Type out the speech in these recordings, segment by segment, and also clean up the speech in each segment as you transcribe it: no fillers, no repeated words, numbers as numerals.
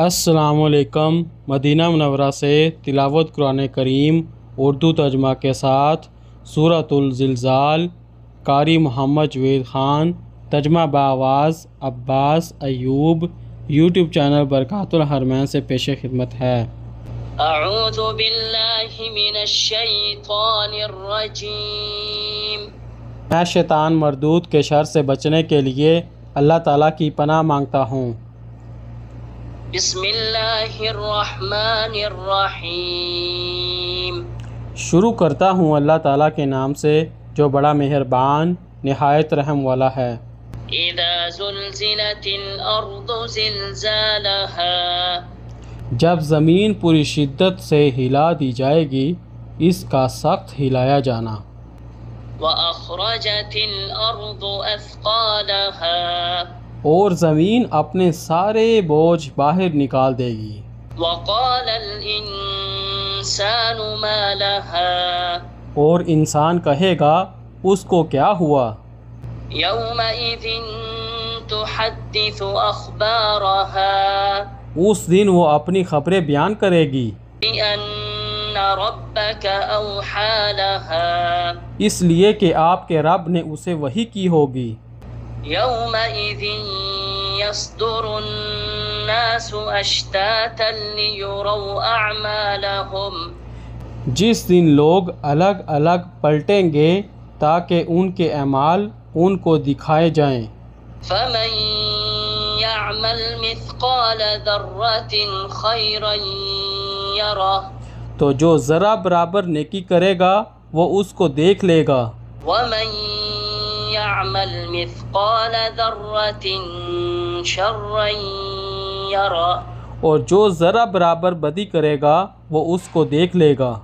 السلام علیکم۔ مدینہ منورہ سے تلاوت قرآن کریم اردو ترجمہ کے ساتھ سورۃ الزلزال، قاری محمد جوید خان، ترجمہ بآواز عباس ایوب، یوٹیوب چینل برکات الحرمین سے پیش خدمت ہے۔ اعوذ باللہ من الشیطان الرجیم۔ میں شیطان مردود کے شر سے بچنے کے لیے اللہ تعالیٰ کی پناہ مانگتا ہوں۔ بسم اللہ الرحمن الرحیم۔ شروع کرتا ہوں اللہ تعالیٰ کے نام سے جو بڑا مہربان نہایت رحم والا ہے۔ اذا زلزلت الارض زلزالها، جب زمین پوری شدت سے ہلا دی جائے گی، اس کا سخت ہلایا جانا۔ واخرجت الارض اثقالها، اور زمین اپنے سارے بوجھ باہر نکال دے گی۔ وقال الانسان ما لها، اور انسان کہے گا اس کو کیا ہوا۔ یومئذ تحدث اخبارها، اس دن وہ اپنی خبریں بیان کرے گی۔ بأن ربك اوحى لها، اس لیے کہ آپ کے رب نے اسے وحی کی ہوگی۔ یومئذ یصدر الناس اشتاتا لیروا اعمالهم، جس دن لوگ الگ الگ پلٹیں گے تاکہ ان کے اعمال ان کو دکھائے جائیں۔ فمن يعمل مثقال ذرة خيرا يره، تو جو ذرہ برابر نیکی کرے گا وہ اس کو دیکھ لے گا۔ ومن يعمل مثقال ذرة شرا يره، اور جو ذرہ برابر بدی کرے گا وہ اس کو دیکھ لے گا۔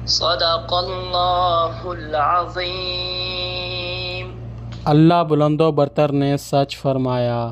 صدق اللہ العظیم۔ اللہ بلند و برتر نے سچ فرمایا۔